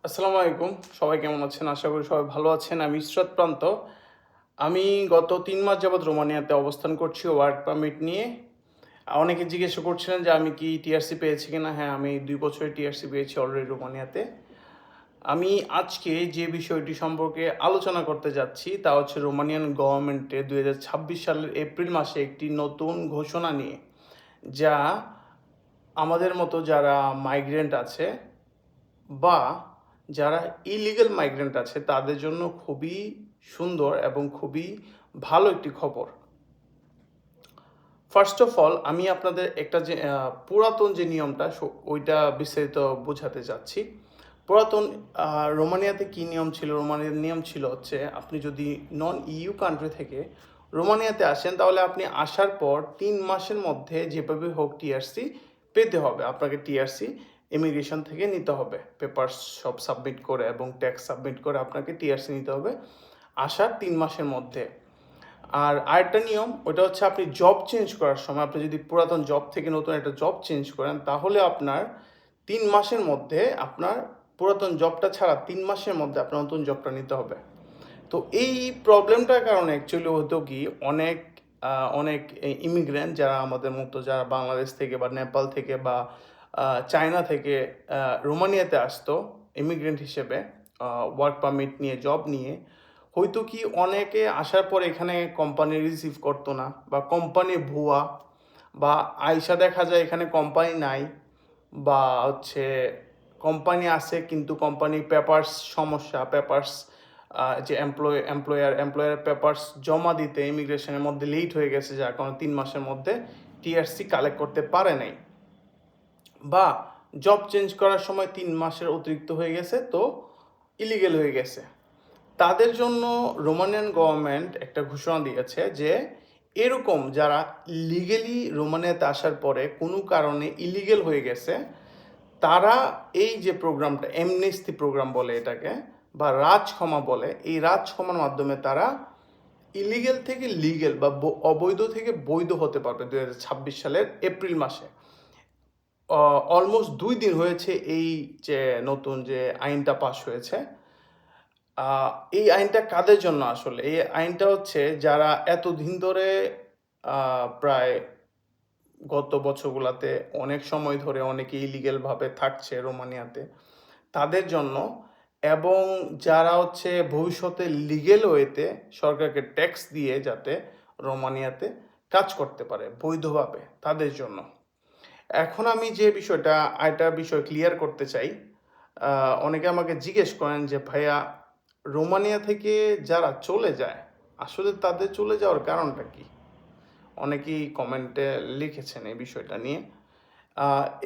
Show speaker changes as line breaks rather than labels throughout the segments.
আসসালামু আলাইকুম। সবাই কেমন আছেন? আশা করি সবাই ভালো আছেন। আমি ইশরাত প্রান্ত। আমি গত ৩ মাস যাবৎ রোমানিয়াতে অবস্থান করছি ওয়ার্ক পারমিট নিয়ে। অনেকে জিজ্ঞাসা করছিলেন যে আমি কি টিআরসি পেয়েছি কিনা? হ্যাঁ, আমি ২ বছরের টিআরসি পেয়েছি অলরেডি রোমানিয়াতে। আমি আজকে যে বিষয়টি সম্পর্কে আলোচনা করতে যাচ্ছি তা হচ্ছে রোমানিয়ান গভর্নমেন্টের ২০২৬ সালের এপ্রিল মাসে একটি নতুন ঘোষণা নিয়ে। যা আমাদের মতো যারা মাইগ্রেন্ট আছে বা যারা ইলিগাল মাইগ্রেন্ট আছে তাদের জন্য খুবই সুন্দর এবং খুবই ভালো একটি খবর। ফার্স্ট অফ অল আমি আপনাদের একটা যে পুরাতন যে নিয়মটা ওইটা বিস্তারিত বোঝাতে চাচ্ছি। পুরাতন রোমানিয়াতে কী নিয়ম ছিল? রোমানিয়ার নিয়ম ছিল হচ্ছে আপনি যদি নন ইউ কান্ট্রি থেকে রোমানিয়াতে আসেন তাহলে আপনি আসার পর ৩ মাসের মধ্যে যেভাবে হোক টিআরসি পেতে হবে। আপনাকে টিআরসি ইমিগ্রেশন থেকে নিতে হবে, পেপারস সব সাবমিট করে এবং ট্যাক্স সাবমিট করে আপনাকে টিআরসি নিতে হবে আসার ৩ মাসের মধ্যে। আর আরেকটা নিয়ম ওটা হচ্ছে আপনি জব চেঞ্জ করার সময় আপনি যদি পুরাতন জব থেকে নতুন একটা জব চেঞ্জ করেন তাহলে আপনার ৩ মাসের মধ্যে আপনার পুরাতন জবটা ছাড়া ৩ মাসের মধ্যে আপনার নতুন জবটা নিতে হবে। তো এই প্রবলেমটার কারণে অ্যাকচুয়ালি হতো কি অনেক ইমিগ্রেন্ট যারা আমাদের মতো যারা বাংলাদেশ থেকে বা নেপাল থেকে বা চায়না থেকে রোমানিয়াতে আসতো ইমিগ্রেন্ট হিসেবে ওয়ার্ক পারমিট নিয়ে জব নিয়ে, হয়তো কি অনেকে আসার পর এখানে কোম্পানি রিসিভ করতো না বা কোম্পানি ভুয়া বা আইসা দেখা যায় এখানে কোম্পানি নাই বা হচ্ছে কোম্পানি আছে কিন্তু কোম্পানির পেপারস সমস্যা, পেপারস যে এমপ্লয়ার পেপারস জমা দিতে ইমিগ্রেশনের মধ্যে লেট হয়ে গেছে যার কারণে ৩ মাসের মধ্যে টিআরসি কালেক্ট করতে পারে নাই বা জব চেঞ্জ করার সময় ৩ মাসের অতিরিক্ত হয়ে গেছে তো ইলিগেল হয়ে গেছে। তাদের জন্য রোমানিয়ান গভর্নমেন্ট একটা ঘোষণা দিয়েছে যে এরকম যারা লিগেলি রোমানিয়াতে আসার পরে কোনো কারণে ইলিগেল হয়ে গেছে তারা এই যে প্রোগ্রামটা এমনেস্টি প্রোগ্রাম বলে এটাকে বা রাজক্ষমা বলে, এই রাজক্ষমার মাধ্যমে তারা ইলিগেল থেকে লিগেল বা অবৈধ থেকে বৈধ হতে পারবে ২০২৬ সালের এপ্রিল মাসে। অলমোস্ট ২ দিন হয়েছে এই যে নতুন যে আইনটা পাস হয়েছে। এই আইনটা কাদের জন্য আসলে? এই আইনটা হচ্ছে যারা এতদিন ধরে প্রায় গত বছরগুলাতে অনেক সময় ধরে অনেকে ইলিগেলভাবে থাকছে রোমানিয়াতে, তাদের জন্য এবং যারা হচ্ছে ভবিষ্যতে লিগ্যাল ওয়েতে সরকারকে ট্যাক্স দিয়ে যাতে রোমানিয়াতে কাজ করতে পারে বৈধভাবে, তাদের জন্য। এখন আমি যে বিষয়টা আরেকটা বিষয় ক্লিয়ার করতে চাই। অনেকে আমাকে জিজ্ঞেস করেন যে ভাইয়া রোমানিয়া থেকে যারা চলে যায় আসলে তাদের চলে যাওয়ার কারণটা কি? অনেকেই কমেন্টে লিখেছেন এই বিষয়টা নিয়ে।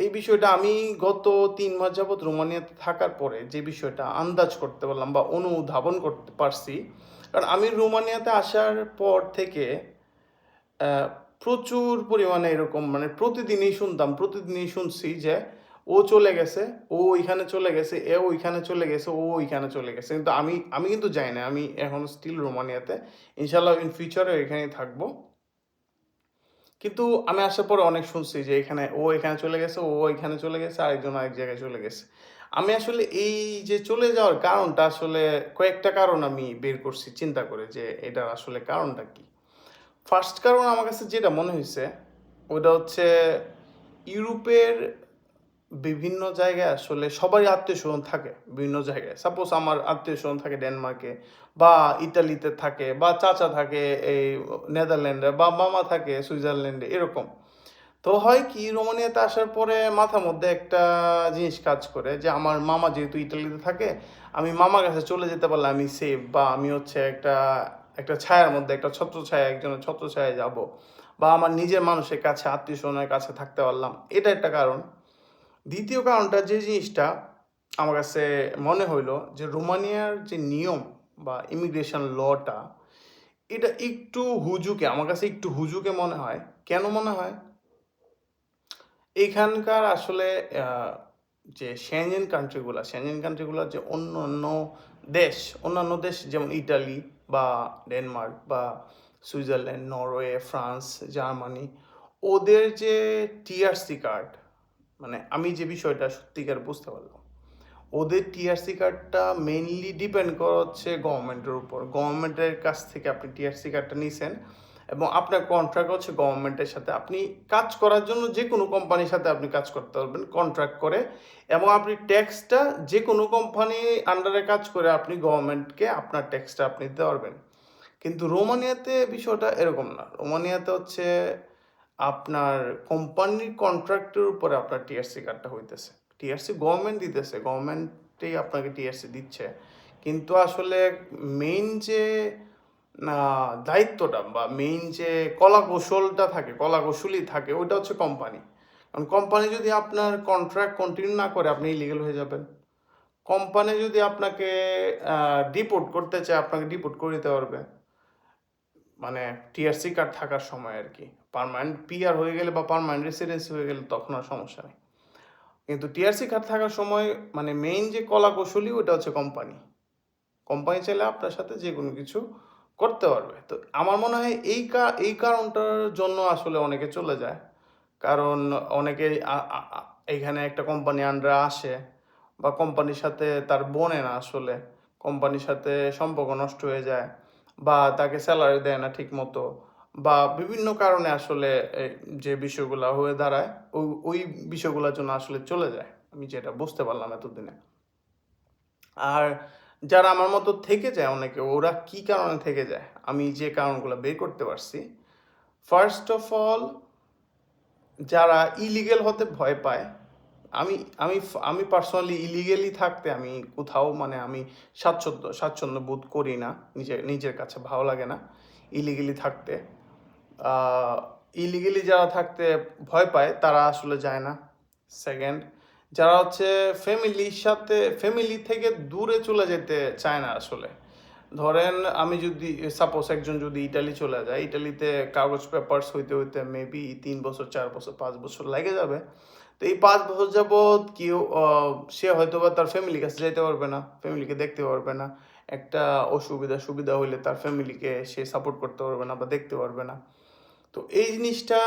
এই বিষয়টা আমি গত ৩ মাস যাবৎ রোমানিয়াতে থাকার পরে যে বিষয়টা আন্দাজ করতে পারলাম বা অনুধাবন করতে পারছি, কারণ আমি রোমানিয়াতে আসার পর থেকে প্রচুর পরিমাণে এরকম মানে প্রতিদিনই শুনছি যে ও চলে গেছে, ও ওইখানে চলে গেছে, এ ওইখানে চলে গেছে, ও ওইখানে চলে গেছে। কিন্তু আমি কিন্তু যাই না। আমি এখনো স্টিল রোমানিয়াতে। ইনশাআল্লাহ ইন ফিউচারে এখানেই থাকবো। কিন্তু আমি আসার পরে অনেক শুনছি যে এখানে চলে গেছে, ও এখানে চলে গেছে, আরেকজন আরেক জায়গায় চলে গেছে। আমি আসলে এই যে চলে যাওয়ার কারণটা আসলে কয়েকটা কারণ আমি বের করছি চিন্তা করে যে এটার আসলে কারণটা কি? ফার্স্ট কারণ আমার কাছে যেটা মনে হইছে ওটা হচ্ছে ইউরোপের বিভিন্ন জায়গায় আসলে সবারই আত্মীয়স্বজন থাকে বিভিন্ন জায়গায়। সাপোজ আমার আত্মীয়স্বজন থাকে ডেনমার্কে বা ইতালিতে থাকে বা চাচা থাকে এই নেদারল্যান্ডে বা মামা থাকে সুইজারল্যান্ডে এরকম। তো হয় কি রোমানিয়াতে আসার পরে মাথার মধ্যে একটা জিনিস কাজ করে যে আমার মামা যেহেতু ইটালিতে থাকে আমি মামার কাছে চলে যেতে পারলে আমি সেফ বা আমি হচ্ছে একটা একটা ছায়ার মধ্যে একটা ছত্রছায়া একজনের ছত্রছায়ায় যাব বা আমার নিজের মানুষের কাছে আত্মীয় স্বজনের কাছে থাকতে পারলাম, এটা একটা কারণ। দ্বিতীয় কারণটা যে জিনিসটা আমার কাছে মনে হইলো যে রোমানিয়ার যে নিয়ম বা ইমিগ্রেশন লটা এটা একটু হুজুকে, আমার কাছে একটু হুজুকে মনে হয়। কেন মনে হয়? এখানকার আসলে যে সেনজেন কান্ট্রিগুলার যে অন্যান্য দেশ যেমন ইটালি বা ডেনমার্ক বা সুইজারল্যান্ড, নরওয়ে, ফ্রান্স, জার্মানি, ওদের যে টিআরসি কার্ড, মানে আমি যে বিষয়টা সত্যিকার বুঝতে পারলাম। ওদের টিআরসি কার্ডটা মেইনলি ডিপেন্ড করা হচ্ছে গভর্নমেন্টের উপর। গভর্নমেন্টের কাছ থেকে আপনি টিআরসি কার্ডটা নিছেন এবং আপনার কন্ট্রাক্ট হচ্ছে গভর্নমেন্টের সাথে। আপনি কাজ করার জন্য যে কোনো কোম্পানির সাথে আপনি কাজ করতে পারবেন কন্ট্রাক্ট করে, এবং আপনি ট্যাক্সটা যে কোনো কোম্পানি আন্ডারে কাজ করে আপনি গভর্নমেন্টকে আপনার ট্যাক্সটা আপনি দিতে পারবেন। কিন্তু রোমানিয়াতে বিষয়টা এরকম না। রোমানিয়াতে হচ্ছে আপনার কোম্পানির কন্ট্রাক্টের উপরে আপনার টিআরসি কার্ডটা হইতেছে। টিআরসি গভর্নমেন্ট দিতেছে, গভর্নমেন্টই আপনাকে টিআরসি দিচ্ছে, কিন্তু আসলে মেইন যে দায়িত্বটা বা মেইন যে কলা কৌশলটা থাকে, কলা কৌশলই থাকে, ওইটা হচ্ছে কোম্পানি। কারণ কোম্পানি যদি আপনার কন্ট্রাক্ট কন্টিনিউ না করে আপনি ইলিগেল হয়ে যাবেন। কোম্পানি যদি আপনাকে ডিপোর্ট করতে চায় আপনাকে ডিপোর্ট করে দিতে পারবে, মানে টিআরসি কার্ড থাকার সময় আর কি। পার্মানেন্ট পিআর হয়ে গেলে বা পার্মানেন্ট রেসিডেন্সি হয়ে গেলে তখন আর সমস্যা নেই, কিন্তু টিআরসি কার্ড থাকার সময় মানে মেইন যে কলা কৌশলী ওটা হচ্ছে কোম্পানি। কোম্পানি চাইলে আপনার সাথে যে কোনো কিছু করতে পারবে। তো আমার মনে হয় এই কারণটার জন্য আসলে অনেকে চলে যায়, কারণ অনেকে এইখানে একটা কোম্পানি আন্ডারে আসে বা কোম্পানির সাথে তার বনে না, আসলে কোম্পানির সাথে সম্পর্ক নষ্ট হয়ে যায় বা তাকে স্যালারি দেয় না ঠিক মতো, বা বিভিন্ন কারণে আসলে যে বিষয়গুলো হয়ে দাঁড়ায় ওই বিষয়গুলোর জন্য আসলে চলে যায়, আমি যেটা বুঝতে পারলাম এতদিনে। আর যারা আমার মতো থেকে যায় অনেকে, ওরা কি কারণে থেকে যায় আমি যে কারণগুলো বের করতে পারছি। ফার্স্ট অফ অল, যারা ইলিগেল হতে ভয় পায়, আমি আমি আমি পার্সোনালি ইলিগেলি থাকতে আমি কোথাও মানে আমি স্বাচ্ছন্দ্য বোধ করি না, নিজের কাছে ভালো লাগে না ইলিগেলি থাকতে। ইলিগেলি যারা থাকতে ভয় পায় তারা আসলে যায় না। সেকেন্ড, যারা হচ্ছে ফ্যামিলি থেকে দূরে চলে যেতে চায় না আসলে। ধরেন আমি যদি সাপোজ একজন যদি ইটালি চলে যায়, ইটালিতে কাগজ পেপারস হইতে হইতে মেবি 3 বছর 4 বছর 5 বছর লেগে যাবে। তো এই 5 বছর যাবৎ কেউ সে হয়তো বা তার ফ্যামিলির কাছে যেতে পারবে না, ফ্যামিলিকে দেখতে পারবে না। একটা সুবিধা হইলে তার ফ্যামিলিকে সে সাপোর্ট করতে পারবে না বা দেখতে পারবে না। তো এই জিনিসটা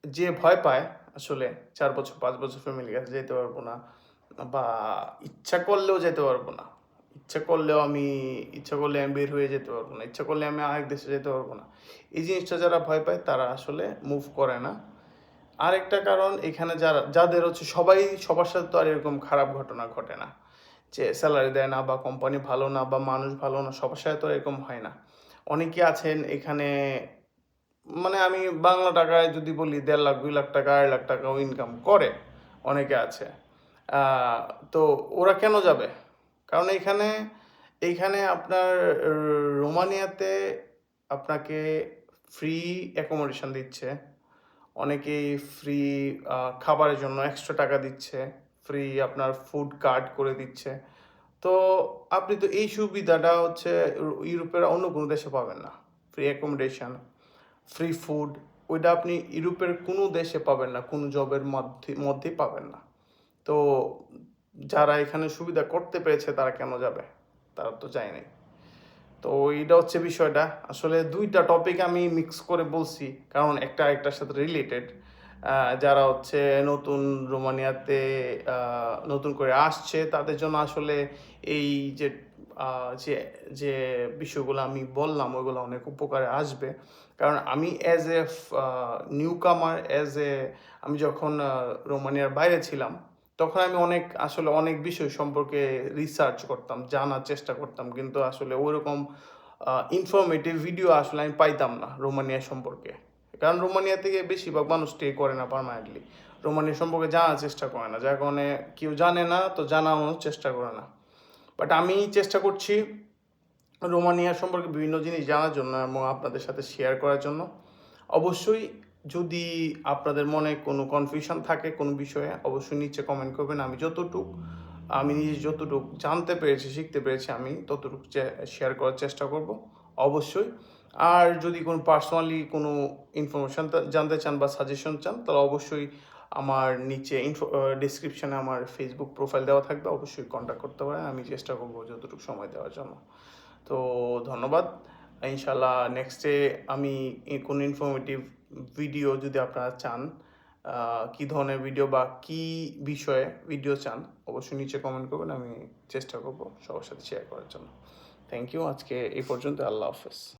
যে ভয় পায় আসলে, 4 বছর 5 বছর ফ্যামিলির কাছে যেতে পারবো না বা ইচ্ছা করলেও যেতে পারবো না, ইচ্ছা করলে আমি বের হয়ে যেতে পারবো না, ইচ্ছা করলে আমি আরেক দেশে যেতে পারবো না, এই জিনিসটা যারা ভয় পায় তারা আসলে মুভ করে না। আরেকটা কারণ, এখানে যাদের হচ্ছে সবার সাথে তো আর এরকম খারাপ ঘটনা ঘটে না, যে স্যালারি দেয় না বা কোম্পানি ভালো না বা মানুষ ভালো না, সবার সাথে তো এরকম হয় না। অনেকে আছেন এখানে, মানে আমি বাংলা টাকায় যদি বলি 1.5 লাখ 2 লাখ টাকা 2.5 লাখ টাকাও ইনকাম করে অনেকে আছে। তো ওরা কেন যাবে? কারণ এইখানে আপনার রোমানিয়াতে আপনাকে ফ্রি অ্যাকোমোডেশন দিচ্ছে, অনেকেই ফ্রি খাবারের জন্য এক্সট্রা টাকা দিচ্ছে, ফ্রি আপনার ফুড কার্ড করে দিচ্ছে। তো আপনি তো এই সুবিধাটা হচ্ছে ইউরোপের অন্য কোনো দেশে পাবেন না। ফ্রি অ্যাকোমোডেশন, ফ্রি ফুড, ওইটা আপনি ইউরোপের কোনো দেশে পাবেন না, কোনো জবের মধ্যেই পাবেন না। তো যারা এখানে সুবিধা করতে পেরেছে তারা কেন যাবে? তারা তো যায় নাই। তো এইটা হচ্ছে বিষয়টা। আসলে 2টা টপিক আমি মিক্স করে বলছি, কারণ একটা আরেকটার সাথে রিলেটেড। যারা হচ্ছে নতুন রোমানিয়াতে নতুন করে আসছে তাদের জন্য আসলে এই যে যে যে বিষয়গুলো আমি বললাম ওইগুলো অনেক উপকারে আসবে। কারণ আমি নিউ কামার আমি যখন রোমানিয়ার বাইরে ছিলাম, তখন আমি অনেক বিষয় সম্পর্কে রিসার্চ করতাম, জানার চেষ্টা করতাম, কিন্তু আসলে ওইরকম ইনফরমেটিভ ভিডিও আসলে আমি পাইতাম না রোমানিয়া সম্পর্কে। কারণ রোমানিয়া থেকে বেশিরভাগ মানুষ স্টে করে না পার্মানেন্টলি, রোমানিয়া সম্পর্কে জানার চেষ্টা করে না, যার কারণে কেউ জানে না তো জানানোর চেষ্টা করে না। বাট আমি চেষ্টা করছি রোমানিয়া সম্পর্কে বিভিন্ন জিনিস জানার জন্য এবং আপনাদের সাথে শেয়ার করার জন্য। অবশ্যই যদি আপনাদের মনে কোনো কনফিউশন থাকে কোনো বিষয়ে, অবশ্যই নিচে কমেন্ট করবেন। আমি নিজে যতটুকু জানতে পেরেছি, শিখতে পেরেছি, আমি ততটুকু শেয়ার করার চেষ্টা করব অবশ্যই। আর যদি কোনো পার্সোনালি কোনো ইনফরমেশান জানতে চান বা সাজেশন চান, তাহলে অবশ্যই আমার নিচে ডিসক্রিপশানে আমার ফেসবুক প্রোফাইল দেওয়া থাকবে, অবশ্যই কন্ট্যাক্ট করতে পারেন। আমি চেষ্টা করব যতটুকু সময় দেওয়ার জন্য। তো ধন্যবাদ। ইনশাল্লাহ নেক্সটে আমি কোনো ইনফরমেটিভ ভিডিও যদি আপনারা চান, কী ধরনের ভিডিও বা কী বিষয়ে ভিডিও চান অবশ্যই নিচে কমেন্ট করবেন, আমি চেষ্টা করব সবার সাথে শেয়ার করার জন্য। থ্যাংক ইউ, আজকে এই পর্যন্ত। আল্লাহ হাফেজ।